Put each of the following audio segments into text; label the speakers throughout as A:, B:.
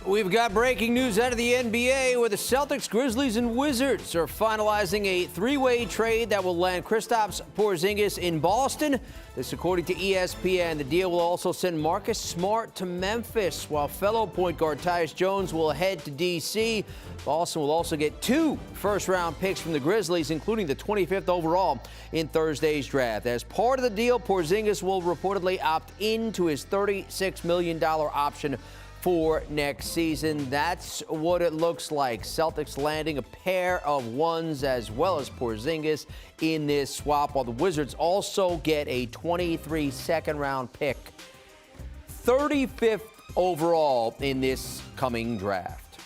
A: We've got breaking news out of the NBA where the Celtics, Grizzlies, and Wizards are finalizing a three-way trade that will land Kristaps Porzingis in Boston. This according to ESPN. The deal will also send Marcus Smart to Memphis, while fellow point guard Tyus Jones will head to D.C. Boston will also get 2 first-round picks from the Grizzlies, including the 25th overall in Thursday's draft. As part of the deal, Porzingis will reportedly opt into his $36 million option for next season. That's what it looks like. Celtics landing a pair of ones as well as Porzingis in this swap, while the Wizards also get a 23 second-round pick, 35th overall in this coming draft.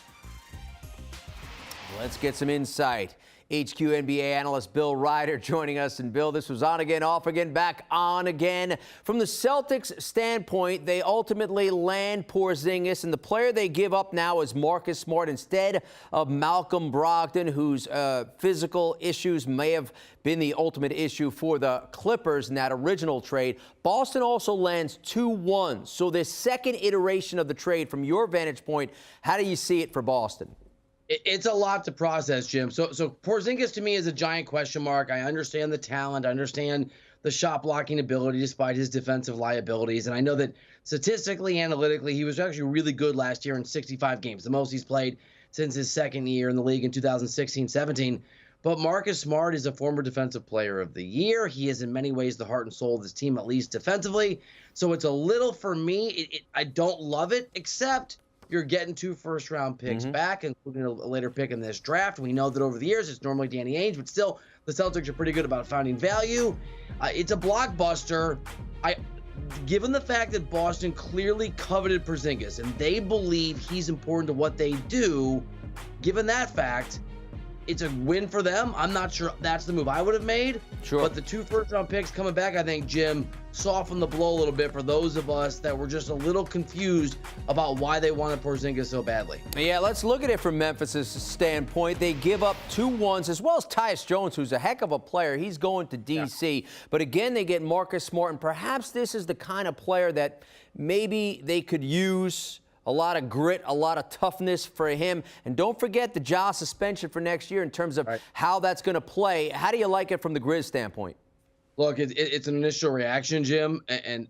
A: Let's get some insight. HQ NBA analyst Bill Reiter joining us. And Bill, this was on again, off again, back on again. From the Celtics standpoint, they ultimately land Porzingis, and the player they give up now is Marcus Smart instead of Malcolm Brogdon, whose physical issues may have been the ultimate issue for the Clippers in that original trade. Boston also lands 2 ones. So this second iteration of the trade, from your vantage point, how do you see it for Boston?
B: It's a lot to process, Jim. So Porzingis to me is a giant question mark. I understand the talent. I understand the shot blocking ability despite his defensive liabilities. And I know that statistically, analytically, he was actually really good last year in 65 games, the most he's played since his second year in the league in 2016-17. But Marcus Smart is a former defensive player of the year. He is in many ways the heart and soul of this team, at least defensively. So it's a little, for me, I don't love it, except you're getting 2 first-round picks back, including a later pick in this draft. We know that over the years it's normally Danny Ainge, but still the Celtics are pretty good about finding value. It's a blockbuster. Given the fact that Boston clearly coveted Porzingis and they believe he's important to what they do, given that fact, it's a win for them. I'm not sure that's the move I would have made.
A: Sure.
B: But the 2 first-round picks coming back, I think, Jim, softened the blow a little bit for those of us that were just a little confused about why they wanted Porzingis so badly.
A: Yeah, let's look at it from Memphis' standpoint. They give up 2 ones, as well as Tyus Jones, who's a heck of a player. He's going to D.C. Yeah. But again, they get Marcus Smart, and perhaps this is the kind of player that maybe they could use. A lot of grit, a lot of toughness for him. And don't forget the Ja suspension for next year in terms of how that's going to play. How do you like it from the Grizz standpoint?
B: Look, it's an initial reaction, Jim,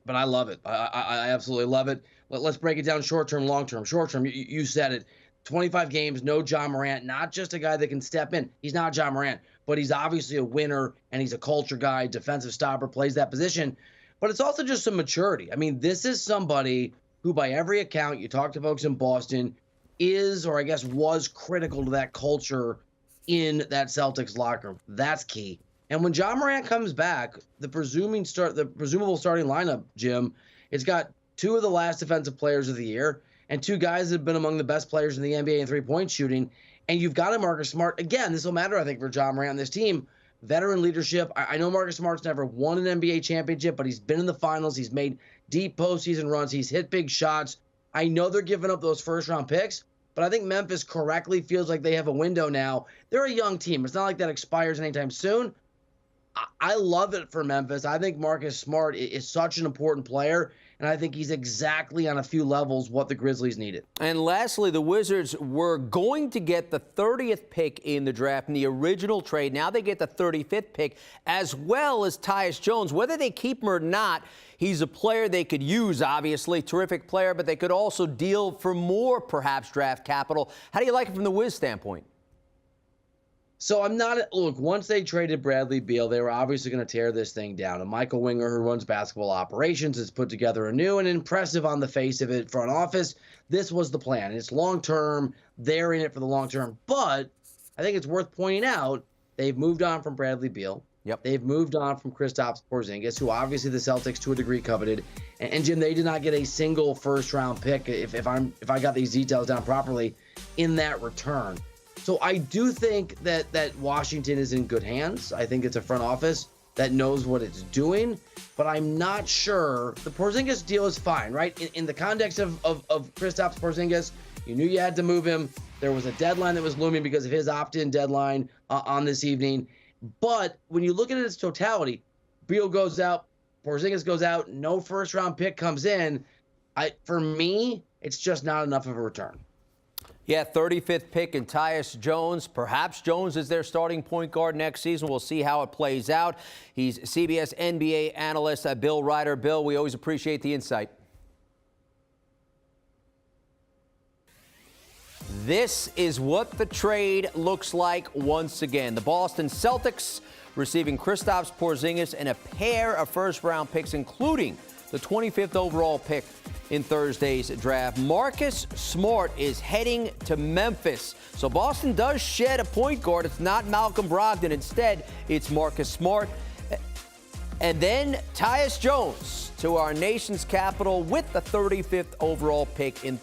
B: but I love it. I absolutely love it. Let's break it down short-term, long-term. Short-term, you said it. 25 games, no Ja Morant, not just a guy that can step in. He's not Ja Morant, but he's obviously a winner, and he's a culture guy, defensive stopper, plays that position. But it's also just some maturity. I mean, this is somebody who, by every account, you talk to folks in Boston, is, or I guess was, critical to that culture in that Celtics locker room. That's key. And when Ja Morant comes back, the presumable starting lineup, Jim, it's got 2 of the last defensive players of the year and 2 guys that have been among the best players in the NBA in three-point shooting. And you've got a Marcus Smart. Again, this will matter, I think, for Ja Morant and this team. Veteran leadership. I know Marcus Smart's never won an NBA championship, but he's been in the finals. He's made deep postseason runs. He's hit big shots. I know they're giving up those first-round picks, but I think Memphis correctly feels like they have a window now. They're a young team. It's not like that expires anytime soon. I love it for Memphis. I think Marcus Smart is such an important player, and I think he's exactly on a few levels what the Grizzlies needed.
A: And lastly, the Wizards were going to get the 30th pick in the draft in the original trade. Now they get the 35th pick, as well as Tyus Jones. Whether they keep him or not, he's a player they could use, obviously. Terrific player, but they could also deal for more, perhaps, draft capital. How do you like it from the Wiz standpoint?
B: So look, once they traded Bradley Beal, they were obviously going to tear this thing down. And Michael Winger, who runs basketball operations, has put together a new and impressive on the face of it front office. This was the plan. It's long-term. They're in it for the long term. But I think it's worth pointing out they've moved on from Bradley Beal.
A: Yep.
B: They've moved on from Kristaps Porzingis, who obviously the Celtics to a degree coveted. And Jim, they did not get a single first-round pick, if I got these details down properly, in that return. So I do think that Washington is in good hands. I think it's a front office that knows what it's doing, but I'm not sure. The Porzingis deal is fine, right? In the context of Kristaps Porzingis, you knew you had to move him. There was a deadline that was looming because of his opt-in deadline on this evening. But when you look at it as totality, Beal goes out, Porzingis goes out, no first-round pick comes in. For me, it's just not enough of a return.
A: Yeah, 35th pick in Tyus Jones. Perhaps Jones is their starting point guard next season. We'll see how it plays out. He's CBS NBA analyst Bill Reiter. Bill, we always appreciate the insight. This is what the trade looks like once again. The Boston Celtics receiving Kristaps Porzingis and a pair of first-round picks, including the 25th overall pick in Thursday's draft. Marcus Smart is heading to Memphis. So Boston does shed a point guard. It's not Malcolm Brogdon. Instead, it's Marcus Smart. And then Tyus Jones to our nation's capital with the 35th overall pick in